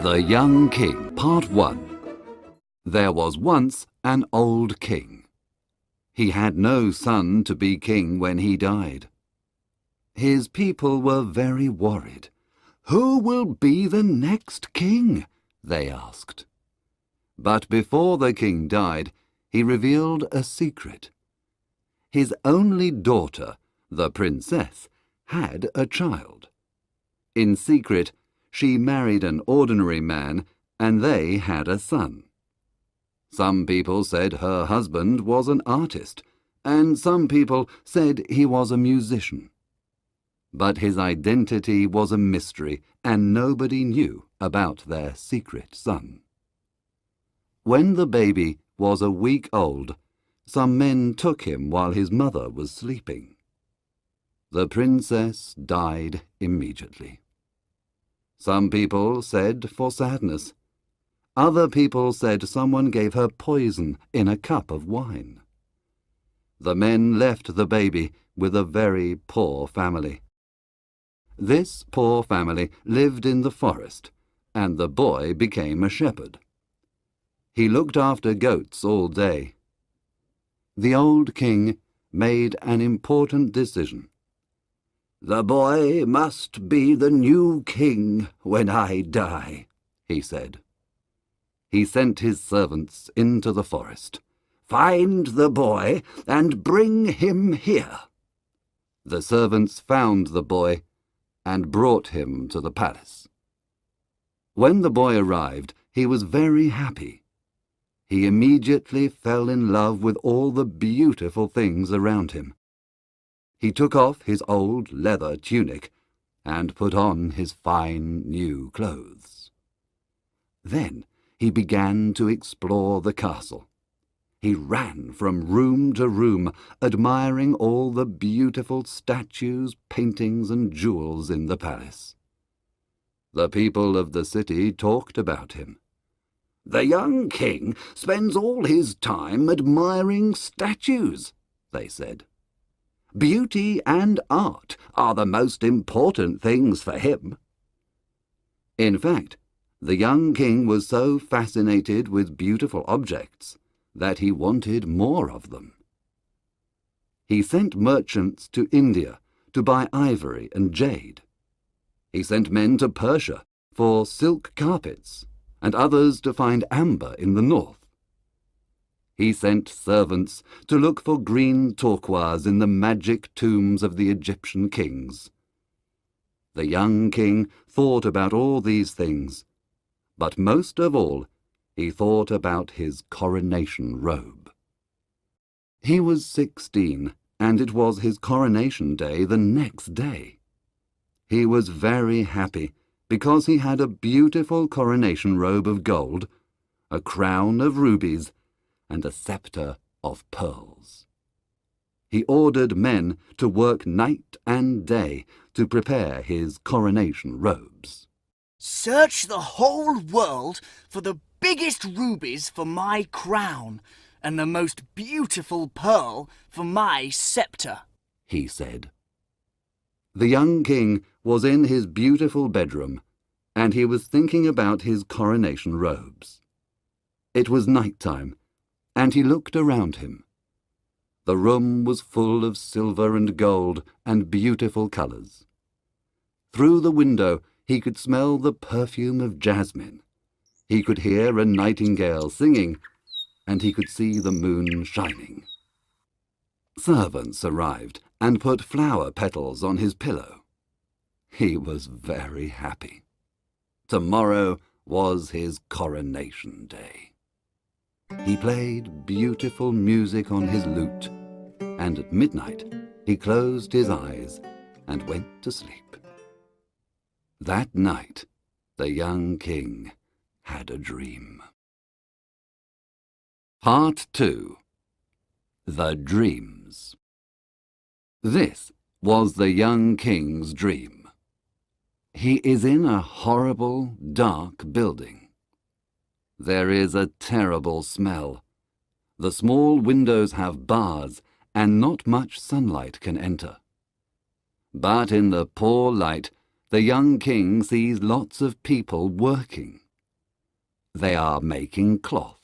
The Young King, Part 1. There was once an old king. He had no son to be king when he died. His people were very worried. "Who will be the next king?" they asked. But before the king died, he revealed a secret. His only daughter, the princess, had a child. In secret, she married an ordinary man, and they had a son. Some people said her husband was an artist, and some people said he was a musician. But his identity was a mystery, and nobody knew about their secret son. When the baby was a week old, some men took him while his mother was sleeping. The princess died immediately. Some people said for sadness. Other people said someone gave her poison in a cup of wine. The men left the baby with a very poor family. This poor family lived in the forest, and the boy became a shepherd. He looked after goats all day. The old king made an important decision. "The boy must be the new king when I die," he said. He sent his servants into the forest. "Find the boy and bring him here." The servants found the boy and brought him to the palace. When the boy arrived, he was very happy. He immediately fell in love with all the beautiful things around him. He took off his old leather tunic and put on his fine new clothes. Then he began to explore the castle. He ran from room to room, admiring all the beautiful statues, paintings, and jewels in the palace. The people of the city talked about him. "The young king spends all his time admiring statues," they said. "Beauty and art are the most important things for him." In fact, the young king was so fascinated with beautiful objects that he wanted more of them. He sent merchants to India to buy ivory and jade. He sent men to Persia for silk carpets, and others to find amber in the north. He sent servants to look for green turquoise in the magic tombs of the Egyptian kings. The young king thought about all these things, but most of all, he thought about his coronation robe. He was 16, and it was his coronation day the next day. He was very happy because he had a beautiful coronation robe of gold, a crown of rubies, and a scepter of pearls. He ordered men to work night and day to prepare his coronation robes. "Search the whole world for the biggest rubies for my crown and the most beautiful pearl for my scepter," he said. The young king was in his beautiful bedroom, and he was thinking about his coronation robes. It was night time, and he looked around him. The room was full of silver and gold and beautiful colours. Through the window he could smell the perfume of jasmine. He could hear a nightingale singing, and he could see the moon shining. Servants arrived and put flower petals on his pillow. He was very happy. Tomorrow was his coronation day. He played beautiful music on his lute, and at midnight he closed his eyes and went to sleep. That night the young king had a dream. Part 2. The Dreams. This was the young king's dream. He is in a horrible, dark building. There is a terrible smell. The small windows have bars, and not much sunlight can enter. But in the poor light, the young king sees lots of people working. They are making cloth.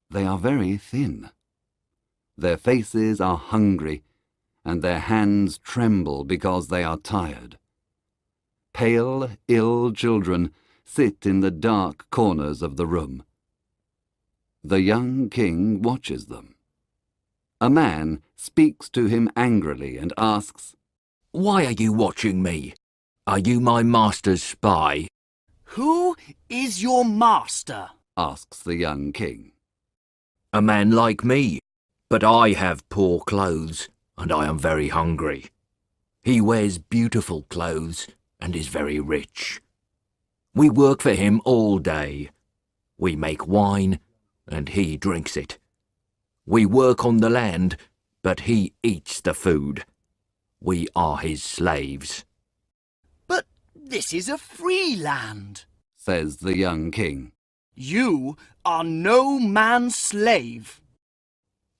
They are very thin. Their faces are hungry, and their hands tremble because they are tired. Pale, ill children sit in the dark corners of the room. The young king watches them. A man speaks to him angrily and asks, "Why are you watching me? Are you my master's spy?" Who is your master? asks the young king. "A man like me, but I have poor clothes, and I am very hungry. He wears beautiful clothes and is very rich. We work for him all day. We make wine, and he drinks it. We work on the land, but he eats the food. We are his slaves." But this is a free land, says the young king. You are no man's slave.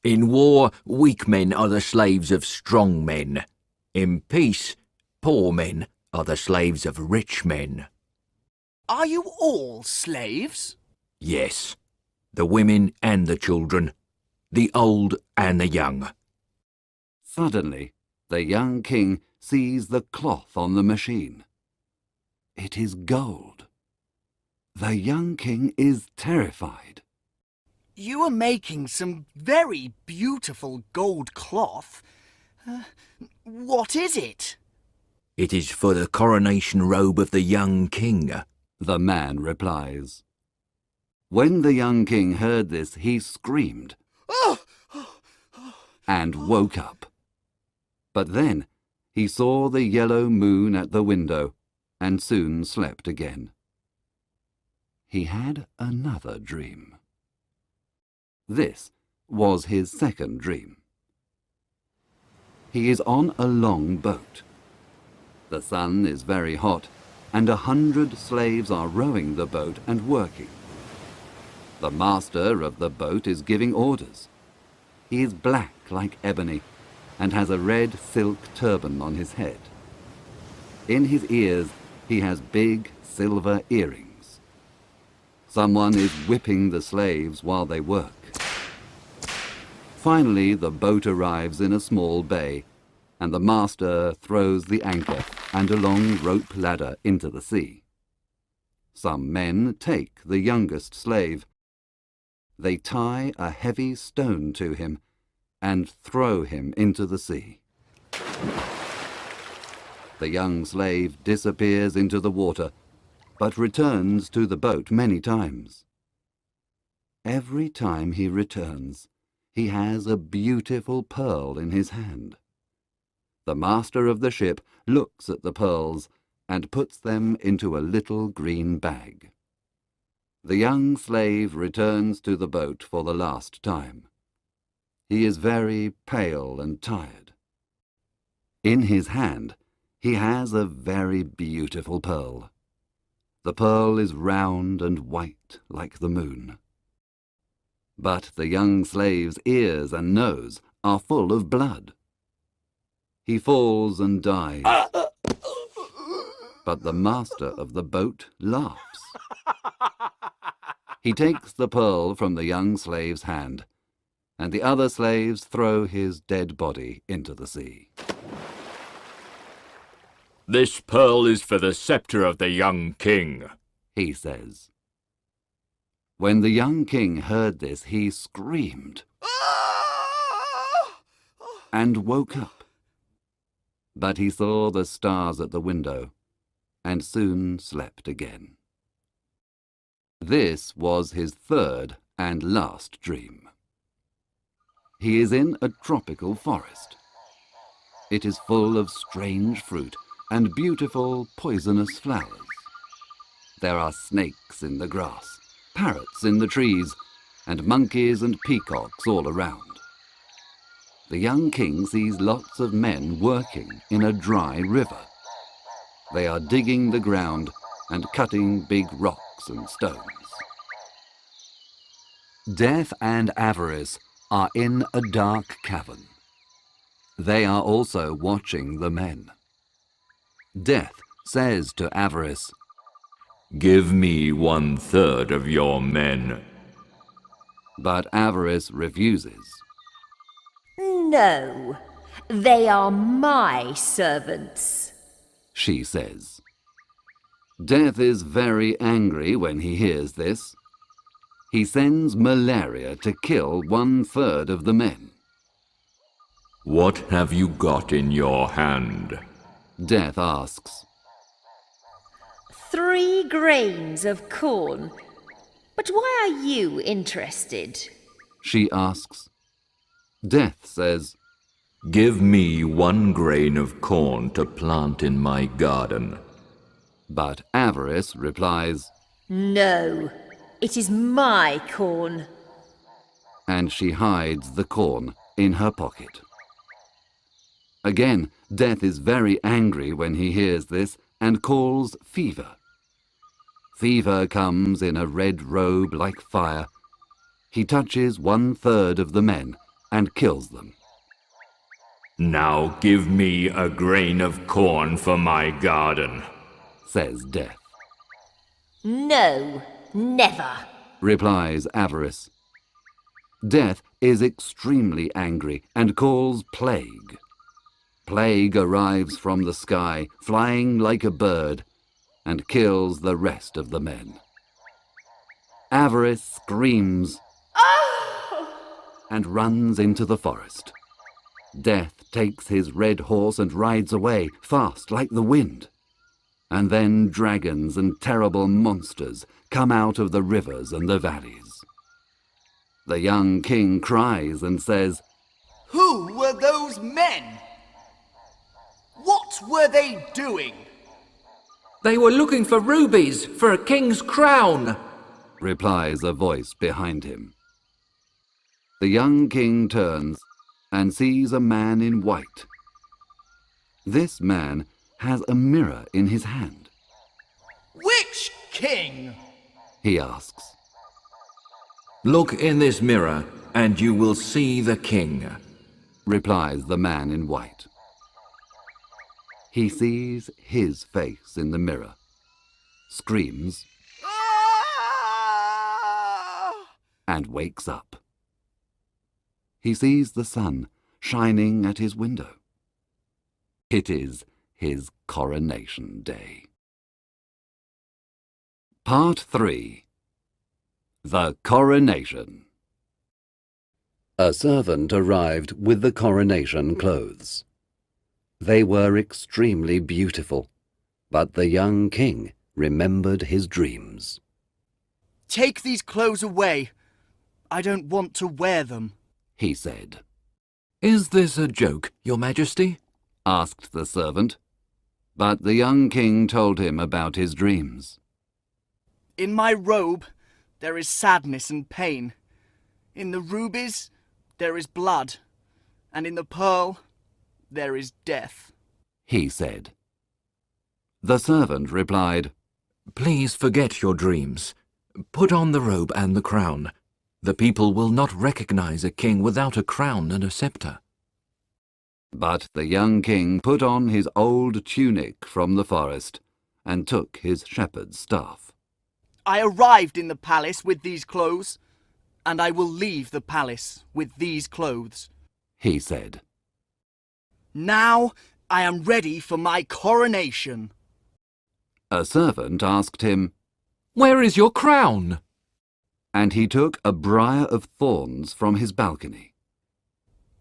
"In war, weak men are the slaves of strong men. In peace, poor men are the slaves of rich men." Are you all slaves? "Yes, the women and the children, the old and the young." Suddenly, the young king sees the cloth on the machine. It is gold. The young king is terrified. You are making some very beautiful gold cloth. What is it? "It is for the coronation robe of the young king." The man replies. When the young king heard this, he screamed and woke up. But then he saw the yellow moon at the window and soon slept again. He had another dream. This was his second dream. He is on a long boat. The sun is very hot, and 100 slaves are rowing the boat and working. The master of the boat is giving orders. He is black like ebony and has a red silk turban on his head. In his ears he has big silver earrings. Someone is whipping the slaves while they work. Finally, the boat arrives in a small bay, and the master throws the anchor and a long rope ladder into the sea. Some men take the youngest slave. They tie a heavy stone to him and throw him into the sea. The young slave disappears into the water, but returns to the boat many times. Every time he returns, he has a beautiful pearl in his hand. The master of the ship looks at the pearls and puts them into a little green bag. The young slave returns to the boat for the last time. He is very pale and tired. In his hand, he has a very beautiful pearl. The pearl is round and white like the moon. But the young slave's ears and nose are full of blood. He falls and dies. But the master of the boat laughs. He takes the pearl from the young slave's hand, and the other slaves throw his dead body into the sea. "This pearl is for the scepter of the young king," he says. When the young king heard this, he screamed and woke up. But he saw the stars at the window and soon slept again. This was his third and last dream. He is in a tropical forest. It is full of strange fruit and beautiful poisonous flowers. There are snakes in the grass, parrots in the trees, and monkeys and peacocks all around. The young king sees lots of men working in a dry river. They are digging the ground and cutting big rocks and stones. Death and Avarice are in a dark cavern. They are also watching the men. Death says to Avarice, Give me 1/3 of your men. But Avarice refuses. No, they are my servants, She says. Death is very angry when he hears this. He sends malaria to kill 1/3 of the men. What have you got in your hand? Death asks. 3 grains of corn. But why are you interested? She asks. Death says, Give me 1 grain of corn to plant in my garden. but Avarice replies, No, it is my corn. and she hides the corn in her pocket. Again, Death is very angry when he hears this and calls Fever. Fever comes in a red robe like fire. He touches 1/3 of the men and kills them. Now give me a grain of corn for my garden, Says Death. No, never. Replies Avarice. Death is extremely angry and calls Plague. Plague arrives from the sky, flying like a bird, and kills the rest of the men. Avarice screams and runs into the forest. Death takes his red horse and rides away, fast like the wind. And then dragons and terrible monsters come out of the rivers and the valleys. The young king cries and says, Who were those men? What were they doing? They were looking for rubies for a king's crown, replies a voice behind him. The young king turns and sees a man in white. This man has a mirror in his hand. Which king? He asks. Look in this mirror and you will see the king, Replies the man in white. He sees his face in the mirror, screams, and wakes up. He sees the sun shining at his window. It is his coronation day. Part 3. The Coronation. A servant arrived with the coronation clothes. They were extremely beautiful, but the young king remembered his dreams. Take these clothes away. I don't want to wear them, He said. Is this a joke, Your Majesty? Asked the servant, but the young king told him about his dreams. In my robe, there is sadness and pain. In the rubies, there is blood. And in the pearl, there is death, He said. The servant replied, Please forget your dreams. Put on the robe and the crown. The people will not recognize a king without a crown and a scepter. But the young king put on his old tunic from the forest and took his shepherd's staff. I arrived in the palace with these clothes, and I will leave the palace with these clothes. He said. Now I am ready for my coronation. A servant asked him, Where is your crown? and he took a briar of thorns from his balcony.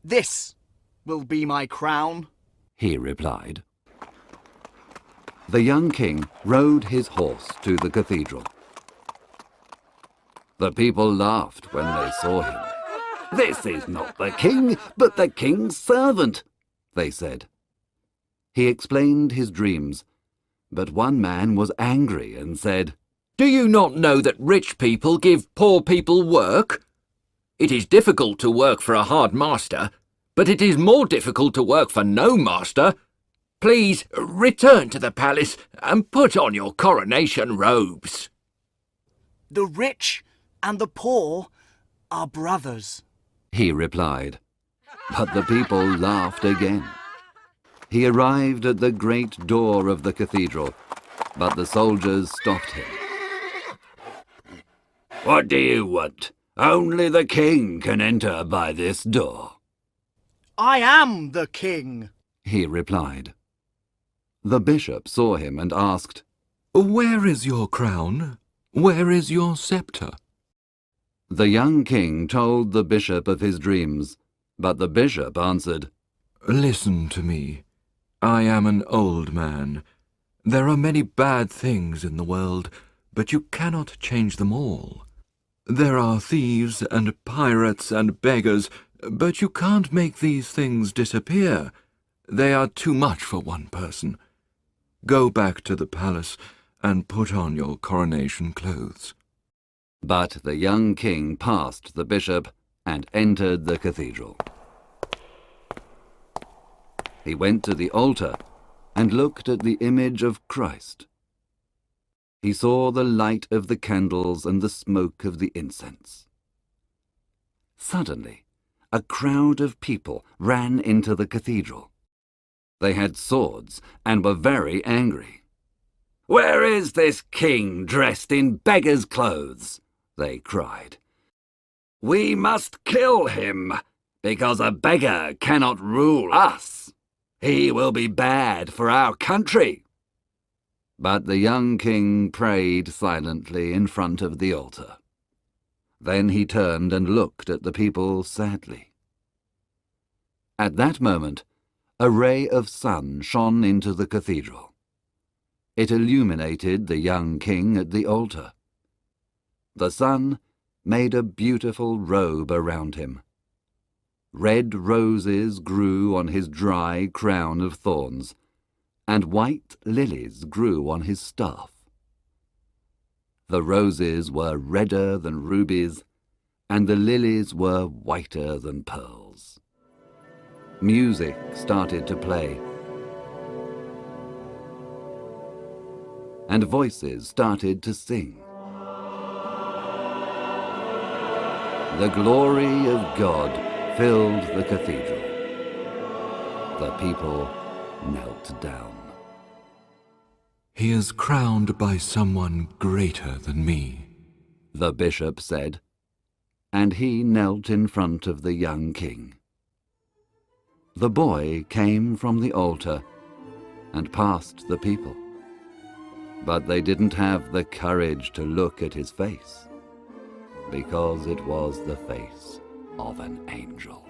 This will be my crown, He replied. The young king rode his horse to the cathedral. The people laughed when they saw him. This is not the king, but the king's servant, they said. He explained his dreams, but one man was angry and said, Do you not know that rich people give poor people work? It is difficult to work for a hard master, but it is more difficult to work for no master. Please return to the palace and put on your coronation robes. The rich and the poor are brothers. He replied, but the people laughed again. He arrived at the great door of the cathedral, but the soldiers stopped him. "What do you want? Only the king can enter by this door," I am the king. he replied. The bishop saw him and asked, "Where is your crown? Where is your sceptre?" The young king told the bishop of his dreams, but the bishop answered, "Listen to me. I am an old man. There are many bad things in the world, but you cannot change them all. There are thieves and pirates and beggars, but you can't make these things disappear. They are too much for one person. Go back to the palace and put on your coronation clothes." But the young king passed the bishop and entered the cathedral. He went to the altar and looked at the image of Christ. He saw the light of the candles and the smoke of the incense. Suddenly, a crowd of people ran into the cathedral. They had swords and were very angry. "Where is this king dressed in beggar's clothes?" they cried. "We must kill him, because a beggar cannot rule us. He will be bad for our country." But the young king prayed silently in front of the altar. Then he turned and looked at the people sadly. At that moment, a ray of sun shone into the cathedral. It illuminated the young king at the altar. The sun made a beautiful robe around him. Red roses grew on his dry crown of thorns, and white lilies grew on his staff. The roses were redder than rubies, and the lilies were whiter than pearls. Music started to play, and voices started to sing. The glory of God filled the cathedral. The people knelt down. "He is crowned by someone greater than me," the bishop said, and he knelt in front of the young king. The boy came from the altar and passed the people, but they didn't have the courage to look at his face, because it was the face of an angel.